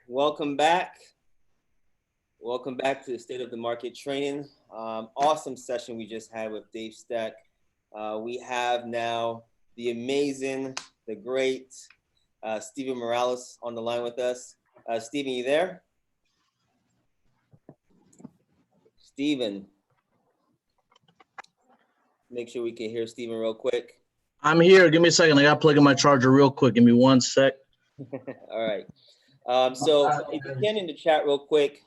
Welcome back. Welcome back to the State of the Market training. Awesome session we just had with Dave Steck. We have now the amazing, the great Steven Morales on the line with us. Steven, you there? Steven. Make sure we can hear Steven real quick. I'm here. Give me a second. I got to plug in my charger real quick. Give me 1 sec. All right. So if you can in the chat real quick,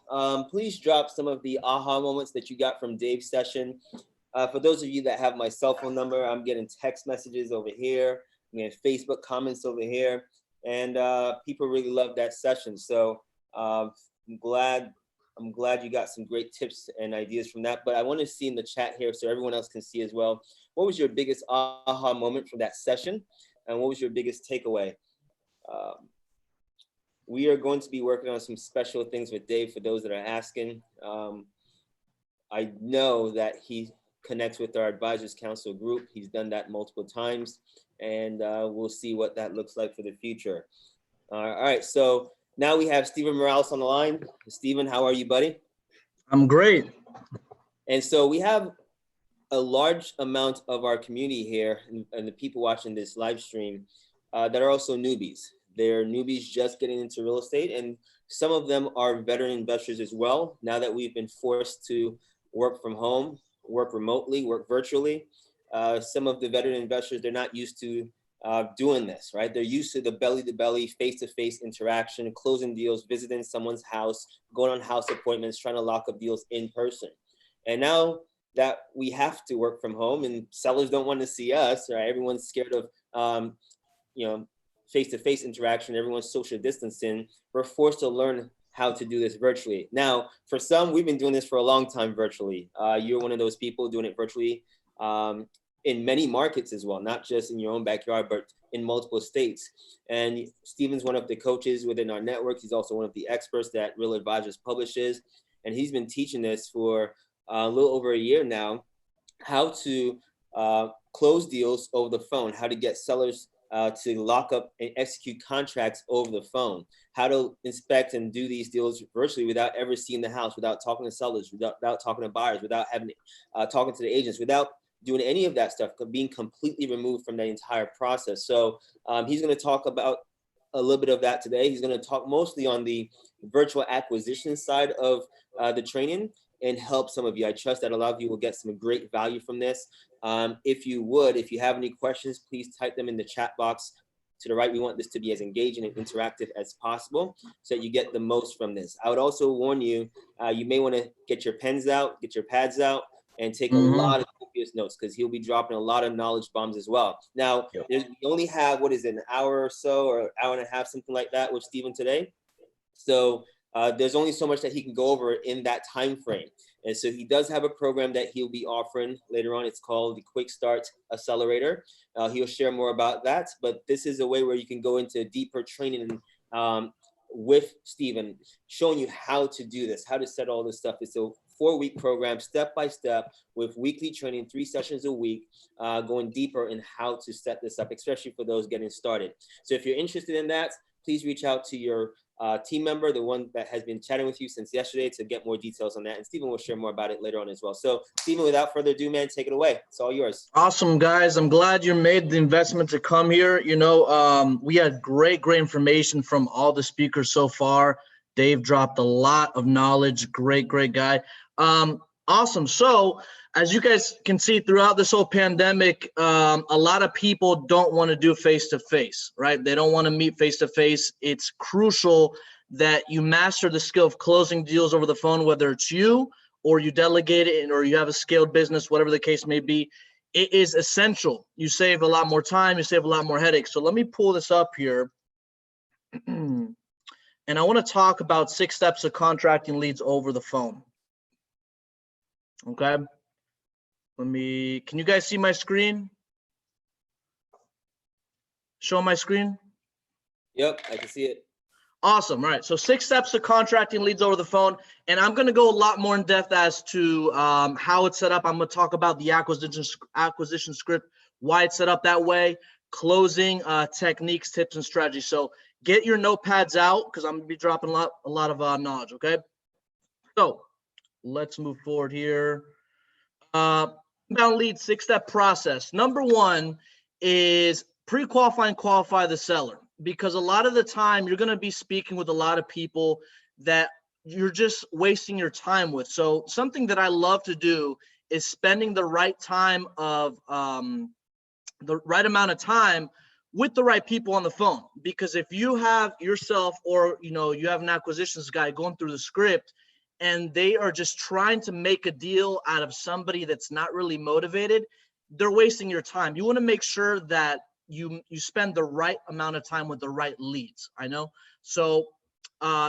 please drop some of the aha moments that you got from Dave's session. For those of you that have my cell phone number, I'm getting text messages over here. I'm getting Facebook comments over here. And people really love that session. So I'm glad you got some great tips and ideas from that. But I want to see in the chat here so everyone else can see as well. What was your biggest aha moment from that session? And what was your biggest takeaway? We are going to be working on some special things with Dave for those that are asking. I know that he connects with our Advisors Council group. He's done that multiple times, and we'll see what that looks like for the future. All right, so now we have Steven Morales on the line. Steven, how are you, buddy? I'm great. And so we have a large amount of our community here and the people watching this live stream that are also newbies. They're newbies just getting into real estate, and some of them are veteran investors as well. Now that we've been forced to work from home, work remotely, work virtually, some of the veteran investors, they're not used to doing this, right? They're used to the belly-to-belly, face-to-face interaction, closing deals, visiting someone's house, going on house appointments, trying to lock up deals in person. And now that we have to work from home and sellers don't want to see us, right? Everyone's scared of, face-to-face interaction, everyone's social distancing, we're forced to learn how to do this virtually. Now, for some, we've been doing this for a long time virtually. You're one of those people doing it virtually in many markets as well, not just in your own backyard, but in multiple states. And Steven's one of the coaches within our network. He's also one of the experts that Real Advisors publishes. And he's been teaching this for a little over a year now, how to close deals over the phone, how to get sellers to lock up and execute contracts over the phone, how to inspect and do these deals virtually without ever seeing the house, without talking to sellers, without talking to buyers, without having talking to the agents, without doing any of that stuff, being completely removed from the entire process. So he's going to talk about a little bit of that today. He's going to talk mostly on the virtual acquisition side of the training and help some of you. I trust that a lot of you will get some great value from this. If you have any questions, please type them in the chat box to the right. We want this to be as engaging and interactive as possible so that you get the most from this. I would also warn you, you may want to get your pens out, get your pads out, and take a lot of copious notes because he'll be dropping a lot of knowledge bombs as well. Now, we only have, an hour or so, or hour and a half, something like that with Steven today. So there's only so much that he can go over in that time frame. And so he does have a program that he'll be offering later on. It's called the Quick Start Accelerator. He'll share more about that, but this is a way where you can go into deeper training with Stephen, showing you how to do this, how to set all this stuff. It's a 4-week program, step by step, with weekly training, 3 sessions a week, going deeper in how to set this up, especially for those getting started. So if you're interested in that, please reach out to your team member, the one that has been chatting with you since yesterday, to get more details on that. And Stephen will share more about it later on as well. So Stephen, without further ado, man, take it away. It's all yours. Awesome, guys. I'm glad you made the investment to come here. You know, we had great information from all the speakers so far. Dave dropped a lot of knowledge. Great guy. Awesome. So as you guys can see throughout this whole pandemic, a lot of people don't want to do face-to-face, right? They don't want to meet face-to-face. It's crucial that you master the skill of closing deals over the phone, whether it's you or you delegate it or you have a scaled business, whatever the case may be. It is essential. You save a lot more time, you save a lot more headaches. So let me pull this up here. And I want to talk about 6 steps of contracting leads over the phone. Okay. Can you guys see my screen? Show my screen? Yep, I can see it. Awesome. All right. So 6 steps of contracting leads over the phone. And I'm going to go a lot more in depth as to how it's set up. I'm going to talk about the acquisition script, why it's set up that way, closing techniques, tips, and strategies. So get your notepads out because I'm going to be dropping a lot of knowledge. Okay. So let's move forward here. Inbound lead 6-step process. Number 1 is pre-qualify and qualify the seller, because a lot of the time you're going to be speaking with a lot of people that you're just wasting your time with. So something that I love to do is spending the right time of the right amount of time with the right people on the phone. Because if you have yourself, or you have an acquisitions guy going through the script and they are just trying to make a deal out of somebody that's not really motivated, they're wasting your time. You want to make sure that you spend the right amount of time with the right leads. I know. So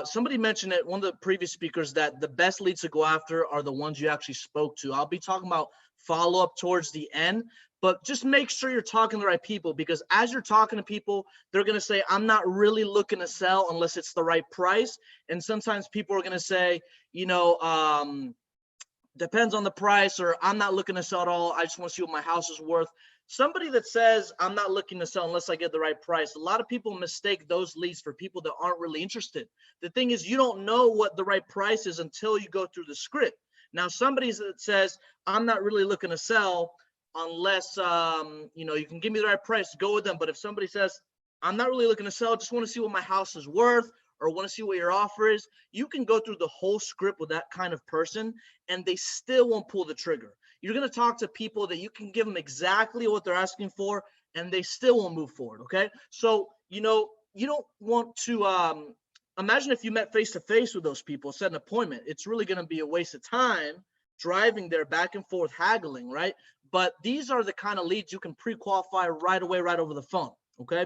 somebody mentioned it, one of the previous speakers, that the best leads to go after are the ones you actually spoke to. I'll be talking about follow-up towards the end, but just make sure you're talking to the right people, because as you're talking to people, they're going to say, I'm not really looking to sell unless it's the right price. And sometimes people are going to say, depends on the price, or I'm not looking to sell at all. I just want to see what my house is worth. Somebody that says, I'm not looking to sell unless I get the right price. A lot of people mistake those leads for people that aren't really interested. The thing is, you don't know what the right price is until you go through the script. Now, somebody that says, I'm not really looking to sell unless, you can give me the right price, go with them. But if somebody says, I'm not really looking to sell, just want to see what my house is worth, or want to see what your offer is, you can go through the whole script with that kind of person and they still won't pull the trigger. You're going to talk to people that you can give them exactly what they're asking for and they still won't move forward. Okay. So, you don't want to, imagine if you met face-to-face with those people, set an appointment. It's really going to be a waste of time driving there back and forth, haggling, right? But these are the kind of leads you can pre-qualify right away, right over the phone. Okay.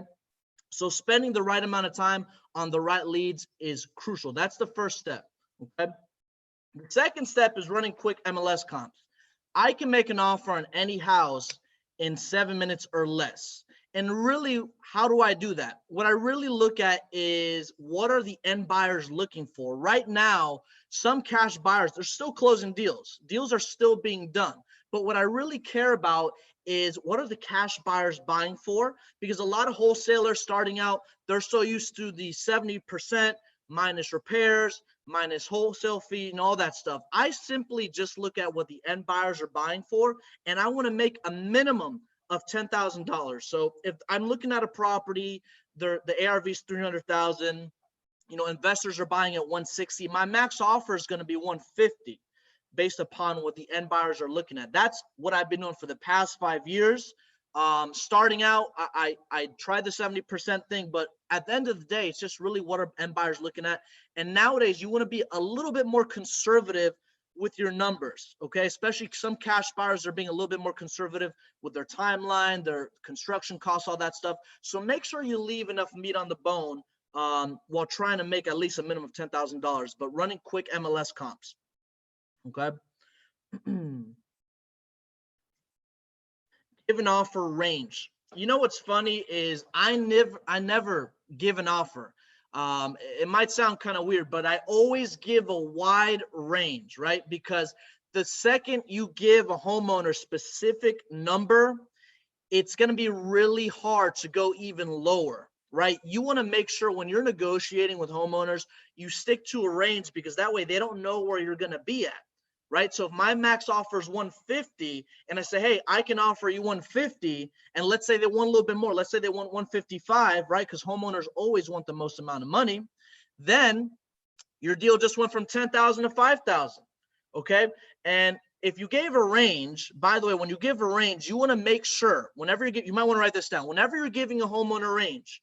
So spending the right amount of time on the right leads is crucial. That's the first step. Okay. The second step is running quick MLS comps. I can make an offer on any house in 7 minutes or less. And really, how do I do that? What I really look at is, what are the end buyers looking for? Right now, some cash buyers, they're still closing deals. Deals are still being done. But what I really care about is, what are the cash buyers buying for? Because a lot of wholesalers starting out, they're so used to the 70% minus repairs, minus wholesale fee and all that stuff. I simply just look at what the end buyers are buying for, and I want to make a minimum of $10,000. So if I'm looking at a property, the ARV is 300,000, investors are buying at 160, my max offer is going to be 150 based upon what the end buyers are looking at. That's what I've been doing for the past 5 years. Starting out, I tried the 70% thing, but at the end of the day, it's just really what are end buyers looking at. And nowadays, you want to be a little bit more conservative with your numbers, okay? Especially some cash buyers are being a little bit more conservative with their timeline, their construction costs, all that stuff. So make sure you leave enough meat on the bone while trying to make at least a minimum of $10,000, but running quick MLS comps. Okay. Give an offer range. You know what's funny is I never give an offer. It might sound kind of weird, but I always give a wide range, right? Because the second you give a homeowner specific number, it's going to be really hard to go even lower, right? You want to make sure when you're negotiating with homeowners, you stick to a range, because that way they don't know where you're going to be at, right? So if my max offer is 150 and I say, hey, I can offer you 150, and let's say they want a little bit more, let's say they want 155, right? Because homeowners always want the most amount of money. Then your deal just went from 10,000 to 5,000, okay? And if you gave a range, by the way, when you give a range, you want to make sure whenever you might want to write this down. Whenever you're giving a homeowner range,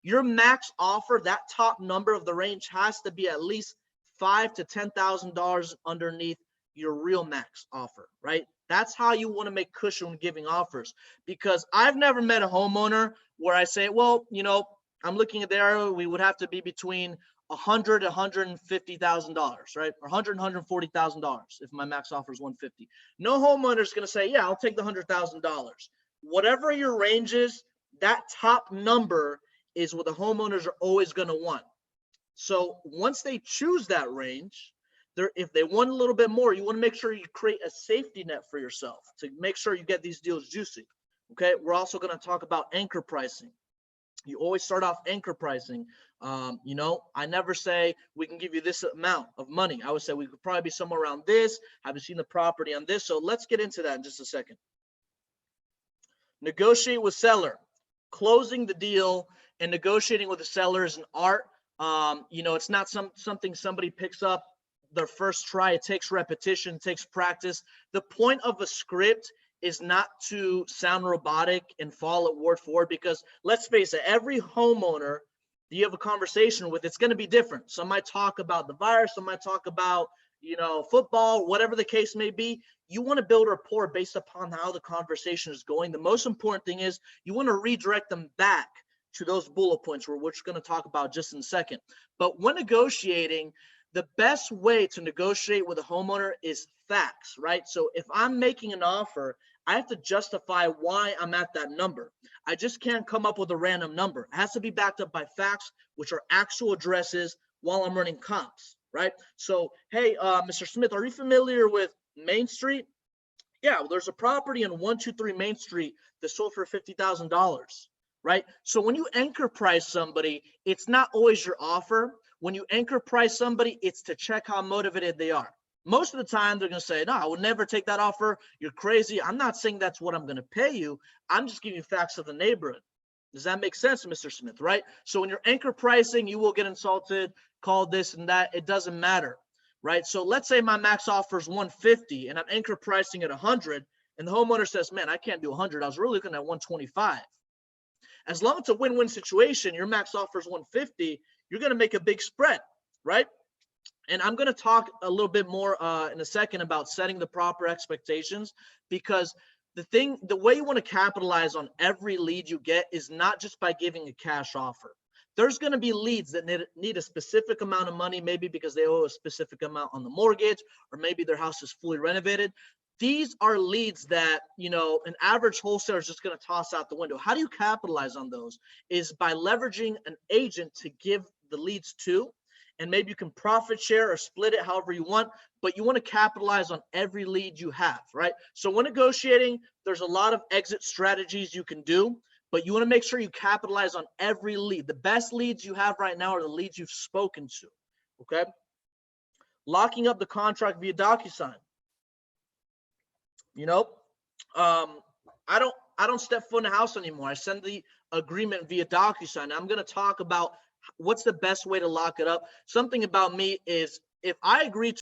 your max offer, that top number of the range, has to be at least $5,000 to $10,000 underneath your real max offer, right? That's how you want to make cushion when giving offers. Because I've never met a homeowner where I say, well, you know, I'm looking at the area, we would have to be between $100,000 to $150,000, right? Or $100,000 $140,000 if my max offer is 150. No homeowner is going to say, yeah, I'll take the $100,000. Whatever your range is, that top number is what the homeowners are always going to want. So once they choose that range, if they want a little bit more, you want to make sure you create a safety net for yourself to make sure you get these deals juicy. Okay, we're also going to talk about anchor pricing. You always start off anchor pricing. You know, I never say we can give you this amount of money. I would say we could probably be somewhere around this. Have you seen the property on this? So let's get into that in just a second. Negotiate with seller. Closing the deal and negotiating with the seller is an art. You know, it's not something somebody picks up their first try. It takes repetition, it takes practice. The point of a script is not to sound robotic and follow it word for word, because let's face it, every homeowner that you have a conversation with, it's going to be different. Some might talk about the virus, some might talk about, you know, football, whatever the case may be. You want to build rapport based upon how the conversation is going. The most important thing is you want to redirect them back to those bullet points, which we're going to talk about just in a second. But when negotiating, the best way to negotiate with a homeowner is facts, right? So if I'm making an offer, I have to justify why I'm at that number. I just can't come up with a random number. It has to be backed up by facts, which are actual addresses, while I'm running comps, right? So, hey, Mr. Smith, are you familiar with Main Street? Yeah, well, there's a property on 123 Main Street that sold for $50,000, right? So when you anchor price somebody, it's not always your offer. When you anchor price somebody, it's to check how motivated they are. Most of the time, they're going to say, no, I would never take that offer. You're crazy. I'm not saying that's what I'm going to pay you. I'm just giving you facts of the neighborhood. Does that make sense, Mr. Smith, right? So when you're anchor pricing, you will get insulted, called this and that. It doesn't matter, right? So let's say my max offer is 150 and I'm anchor pricing at 100, and the homeowner says, man, I can't do 100. I was really looking at 125. As long as it's a win-win situation, your max offer is 150, you're going to make a big spread, right? And I'm going to talk a little bit more in a second about setting the proper expectations, because the way you want to capitalize on every lead you get is not just by giving a cash offer. There's going to be leads that need a specific amount of money, maybe because they owe a specific amount on the mortgage, or maybe their house is fully renovated. These are leads that, you know, an average wholesaler is just going to toss out the window. How do you capitalize on those? Is by leveraging an agent to give the leads to, and maybe you can profit share or split it however you want, but you want to capitalize on every lead you have, right? So when negotiating, there's a lot of exit strategies you can do, but you want to make sure you capitalize on every lead. The best leads you have right now are the leads you've spoken to, okay? Locking up the contract via DocuSign. You know, I don't step foot in the house anymore. I send the agreement via DocuSign. I'm going to talk about what's the best way to lock it up. Something about me is if I agree